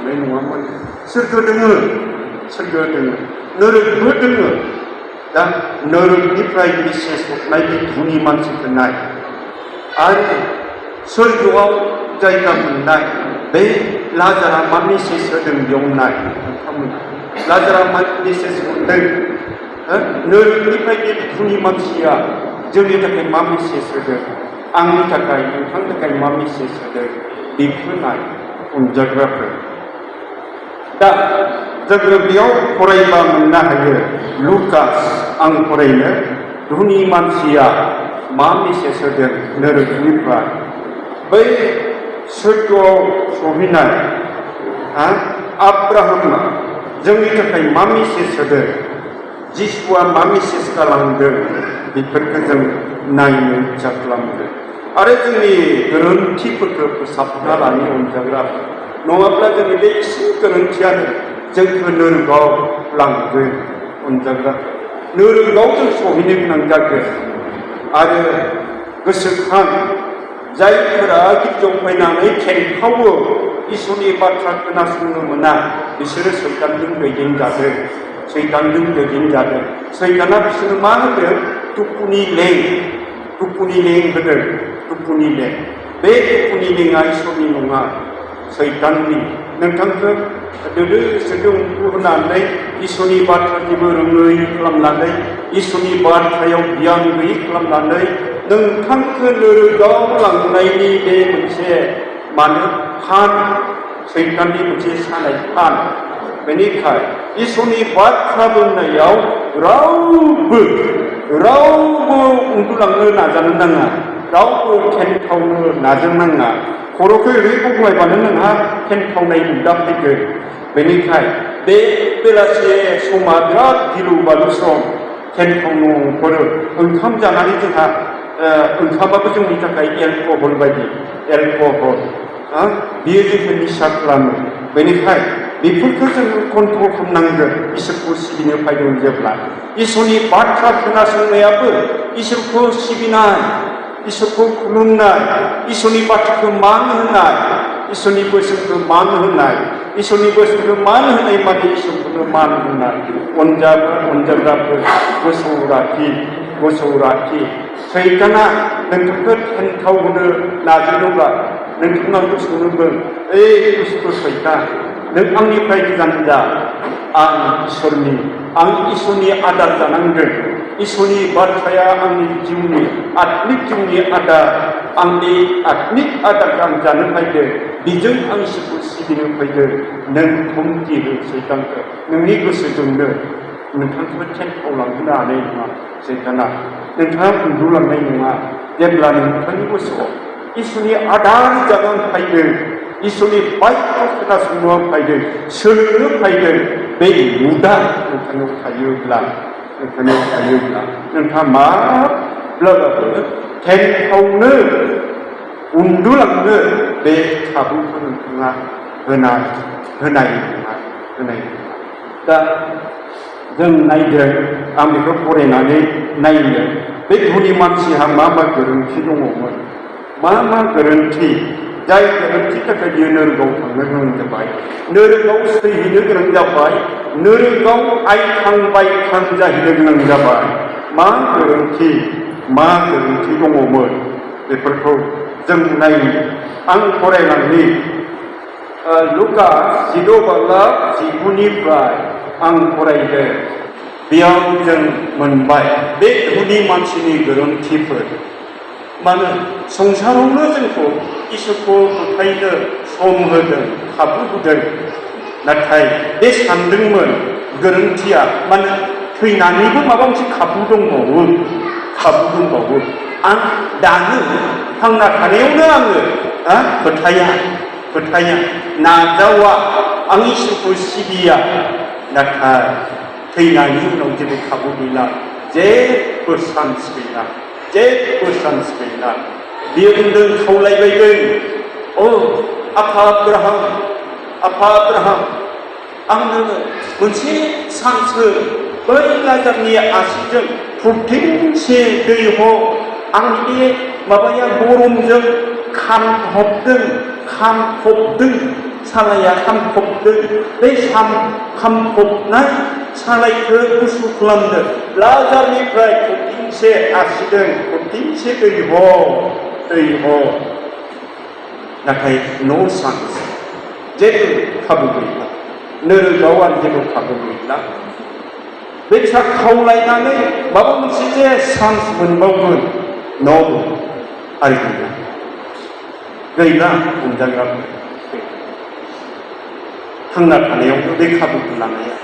थांनाय नङामोन सोरगो दोङो नोरोगबो दोङो दा नोरोगनिफ्राय मेसेज हरनाय बे धुनि मानसिखौ नाय आरो सोरगोआव जायगा मोननाय बे लाजारा मा मेसेज होदों बेयाव नाय नोंथांमोना लाजारा मा मेसेज हरदों नोरोगनिफ्राय बे धुनि मानसिया जोंनि थाखाय मा मेसेज होदों आंनि थाखाय नोंथांनि थाखाय मा मेसेज होदों बेखौ नाय अनजाग्राफोर दा जोङो बेयाव फरायबा मोननो हायो लुकास आं फरायनो धुनि मानसिया मा मेसेज होदों नोरोगनिफ्राय बै सोरगोआव सहैनाय आब्राहामा जोंनि थाखाय मा मेसेज होदों जिसुआ मा मेसेज खालामदों बेफोरखौ जों नायनो इच्छा खालामदों आरो जोंनि गोरोन्थिफोरखौ फोसाबना लानो अनजाग्रा नङाब्ला जोंनि बे एसे गोरोन्थियानो जोंखौ नोरोगाव लांगोन अनजाग्रा नोरोगाव जों सहैनो गोनां जागोन आरो गोसोखां जायफोरा गिर्जायाव फैनानै खेंखावो इसोरनि बाथ्रा खोनासंनो मोना बिसोरो सैतानजों दैदेनजादों सैताना बिसोरनो मा होदों टुपुनि लें होदों टुपुनि लें बे टुपुनि लेंआ इसोरनि नङा सैताननि नोंथांखौ दोलो सोदो उन्दु होनानै इसोरनि बाथ्रा जेबो रोङै खालामनानै इसोरनि बाथ्रायाव गियान गैयै खालामनानै नोंथांखौ नोरोगाव लांनायनि बे मोनसे मानो फान सैताननि मोनसे सानाय फान बेनिखाय इसोरनि बाथ्रा बुंनायाव रावबो उन्दुलांनो नाजानो नाङा रावबो खेनखावनो नाजानो नाङा खर'खौ ओरै बग्लायबानो नोंहा खेनखावनाय हुदा फैगोन बेनिखाय बे बेलासे समा बिराद गिलु बालु सम खेनखावनो ओंखारो ओंखाम जानानै जोंहा ओंखामाबो जोंनि थाखाय एलकहल बायदि बियो जोंखौ निसा खालामो बेनिखाय बेफोरखौ जोङो कन्ट्रल खालामनांगोन इसोरखौ सिबिनो फैदों जेब्ला इसोरनि बाथ्रा खोनासंनायाबो इसोरखौ सिबिनाय इसोरखौ खुलुमनाय इसोरनि बाथ्राखौ मान होनाय इसोरनि बोसोनखौ मान होनाय इसोरनि बोसोनखौ मान होनाय माने इसोरखौनो मान होनाय अनजाग्राफोर गोसोआव लाखि सैताना नोंथांखौ खेनखाव होनो नाजादोंब्ला नोंथांनाव सोंगोन दुष्ट सैतान नों आंनिफ्राय गोजान जा आं इसोरनि आदार जानांगोन इसोरनि बाथ्राया आंनि जिउनि आत्मिक जिउनि आदार आंनि आत्मिक आदारखौ आं जानो फैदों बेजों आं इसोरखौ सिबिनो फैदों नों धमकि हो सैतानखौ नोंनि गोसोजोंनो नोंथांखौ खेनखावलांहोनो हानाय नङा सैताना नोंथाङा उन्दुलांनाय नङा जेब्ला नोंथांनि गोसोआव इसोरनि आदार जानो फैदों इसोरनि बाथ्रा खोनासंनो फैदों सोलोंनो फैदों बे हुदा नोंथांनाव थायोब्ला नोंथाङा माब्लाबाबो खेनखावनो उन्दुलांनो बे खाबुखौ नोंथाङा होनाय नङा दा जों नायदों आं बेखौ फरायनानै नायनो बे धुनि मानसिहा मा गोरोन्थि दङमोन मा गोरोन्थि जाय गोरोन्थिनि थाखाय बियो नोरोगाव थांनो गोनां जाबाय नोरोगाव सैहैनो गोनां जाबाय नोरोगाव आइखां बायखां जाहैनो गोनां जाबाय मा गोरोन्थि दङमोन बेफोरखौ जों नायनो आं फरायलांनि लुकास 16:19निफ्राय आं फरायदों बेयाव जों मोनबाय बे धुनि मानसिनि गोरोन्थिफोर मानो संसारावनो जोंखौ इसोरखौ फोथायनो सम होदों खाबु होदों नाथाय बे सानदोंमोन गोरोन्थिया मानो थैनानैबो माबा मोनसे खाबु दंबावो आं दानो थांना थानायावनो आङो फोथाया नाजावा आं इसोरखौ सिबिया नाथाय थैनायनि उनाव जेबो खाबु गैला जेबो चान्स गैला बियो बुंदों खावलायबायदों आफा आब्राहाम आंनो मोनसे चान्स हो बै लाजारनि आसिजों फुरथिंसे दै ह आंनि बे माबाया गरमजों खामफबदों salaya hampopdों बे हामफबनाय सालायखौ गुसु खालामदों लाजारनिफ्राय थरथिंसे आसिदों थरथिंसे दै ह नाथाय नो चान्स जेबो खाबु गैला नोरोगाव आरो जेबो खाबु गैला बे खावलायनानै माबा मोनसे जे चान्स मोनबावगोन न' आरो गैला हमजाग्रा थांना थानायावबो बे खाबुखौ लानाया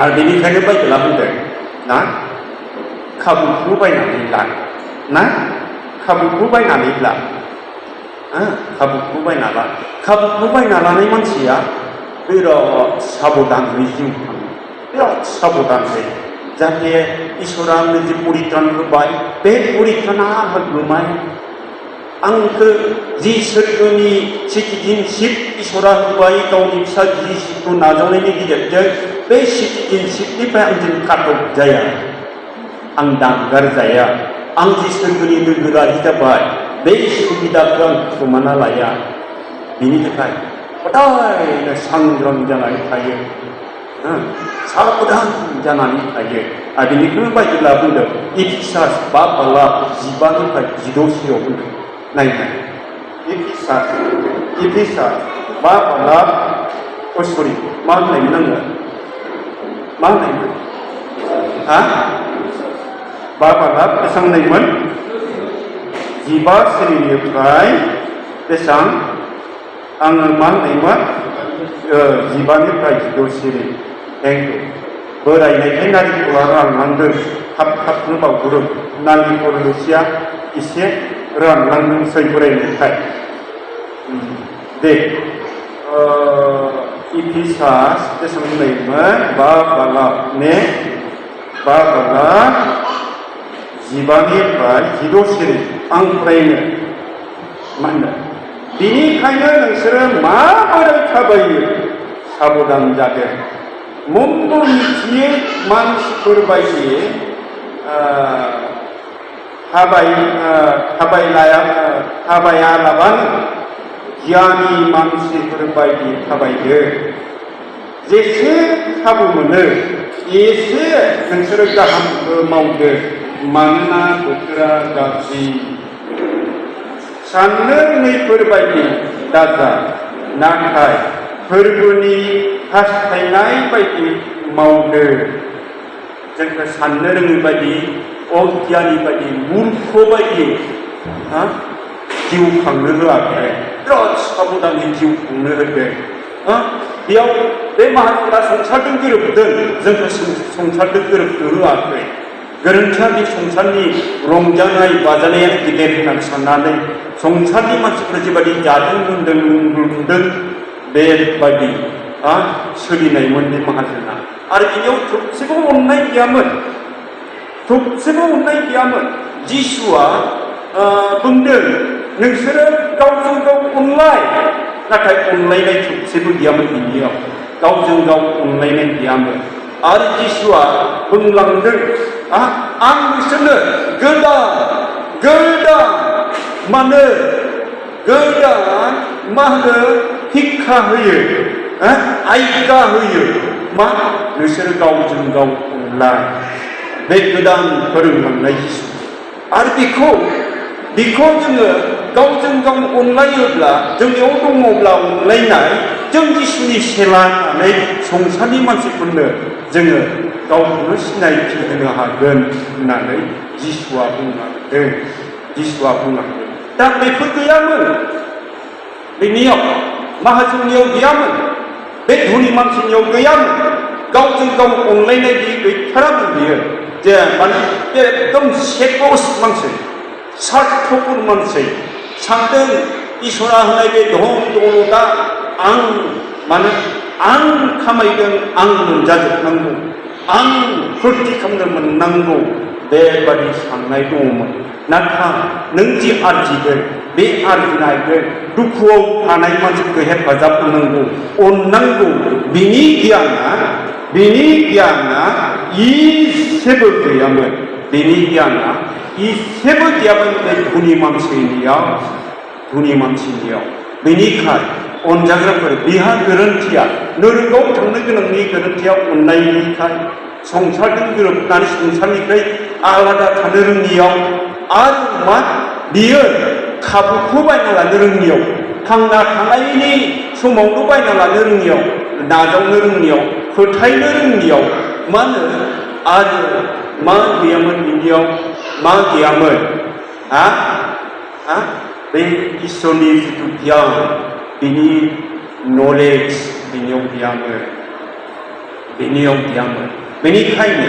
आरो बेनिखायनो बाइबेला बुंदों ना खाबुखौ बायनानै ला ना खाबुखौ बायनानै ला खाबुखौ बायना ला खाबुखौ बायना लानाय मानसिया बिराद साबधानै जिउ खाङो बिराद साबधानै जाहाथे इसोरा आंनो जे परित्रान होबाय बे परित्राना होग्लुमाय आंखौ जि सोरगोनि सिटिजेनशिप इसोरा होबाय गावनि फिसा जिसुखौ नाजावनायनि गेजेरजों बे सिटिजेनशिपनिफ्राय आंजों काट अफ जाया आं दानगार जाया आं जि सोरगोनि नोगोरारि जाबाय बे सुबिदाखौ आं खोमाना लाया बिनि थाखाय हदायनो सांग्रां जानानै थायो साबधान जानानै थायो आरो बेनिखौनो बाइबेला बुंदों इफिसास 5:15-16 बुंदों नायनाय इफिसास 5 सरि मा होननायमोन आङो मा होननायमोन 5 बेसेबां होननायमोन 15 सिरिनिफ्राय बेसेबां आङो मा होननायमोन 15निफ्राय 16 सिरि थेंक इउ बोरायनायखाय नारिखला रानलांदों थाब थाबनो बावगुरुं नालिखर रोसिया एसे रानलांदोंसै बोरायनायखाय दे इफिसास बेसेबां होननायमोन 15निफ्राय 16 सिरि आं फरायनो मा होनो बिनिखायनो नोंसोरो माबोरै थाबायो साबधान जादों मुंबो मिथियै मानसिफोर बायदि थाबायालाबानो गियानि मानसिफोर बायदि थाबायदो जेसे खाबु मोनो एसे नोंसोरो गाहामखौ मावदो मानोना बोथोरा गाज्रि साननो रोङैफोर बायदि दाजा नाथाय फोरबोनि हास्थायनाय बायदि मावदो जोंखौ साननो रोङै बायदि अगियानि बायदि मूर्ख बायदि जिउ खांनो होआखै बिराद साबधानै जिउ खांनो होदों बेयाव बे माहाजोना संसारजों गोरोबदों जोंखौ संसारजों गोरोबनो होआखै गोरोन्थिया बे संसारनि रंजानाय बाजानायानो गिदिर होननानै साननानै संसारनि मानसिफोरा जेबायदि जादों लोंदों बेबायदि सोलिनायमोन बे माहाजोना आरो बेयाव थोबसेबो अननाय गैयामोन जिसुआ बुंदों नोंसोरो गावजों गाव अनलाय नाथाय अनलायनाय थोबसेबो गैयामोन बिनियाव गावजों गाव अनलायनाय गैयामोन आरो जिसुआ बुंलांदों आं बिसोरनो गोदान मानो गोदान मा होनो हिक्खा होयो आयदा होयो मा नोंसोरो गावजों गाव अनलाय बे गोदान फोरोंलांनाय जिसु आरो बेखौ जोङो गावजों गाव अनलायोब्ला जोंनियाव दङब्ला अनलायनाय जों जिसुनि सेला होननानै संसारनि मानसिफोरनो जोङो गावखौनो सिनायथि होनो हागोन होननानै जिसुआ बुंलांदों दा बेफोर गैयामोन बेनियाव माहाजोननियाव गैयामोन बे धोनि मानसिनियाव गैयामोन गावजों गाव अनलायनाय बे गैथारामोन बियो जे माने बे एकदम सेकस मानसि सार्थफुर मानसि सानदों इसोरा होनाय बे धन दौलता आं खामायदों आं मोनजाजोबनांगौ आं फुरथि खालामनो मोननांगौ बेबादि साननाय दङमोन नाथाय नों जि आरजिगोन बे आरजिनायजों दुखुआव थानाय मानसिखौ हेफाजाब होनांगौ अननांगौ बिनि गियाना इसेबो गैयामोन बे धोनि मानसिनियाव बेनिखाय अनजाग्राफोर बेहा गोरोन्थिया नोरगोआव थांनो गोनांनि गोरोन्थिया अननायनिखाय संसारजों गोरोबनानै संसारनिफ्राय आलादा थानो रोङियाव आरो मा बियो खाबुखौ बायना लानो रोङियाव थांना थानायनि समावनो बायना लानो रोङियाव नाजावनो रोङियाव फोथायनो रोङियाव मा होनो आरो मा गैयामोन बिनियाव मा गैयामोन बे इसोरनि जिथु गियान बिनि नलेज बिनियाव गैयामोन बेनिखायनो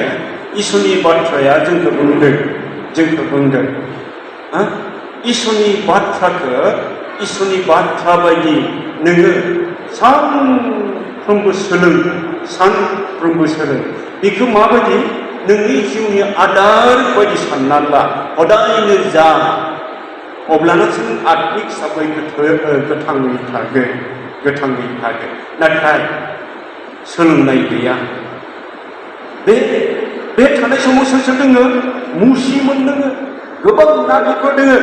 इसोरनि बाथ्राया जोंखौ बुंदों इसोरनि बाथ्रा बायदि नोङो सानफ्रोमबो सोलों बेखौ माबायदि नोंनि जिउनि आदार बायदि सानना ला हदायनो जा अब्लानासो नों आत्मिक हिसाबै गोथाङै थागोन नाथाय सोलोंनाय गैया बे थानाय समाव सोर दोङो मुसिमोन दोङो गोबां नागिफोर दोङो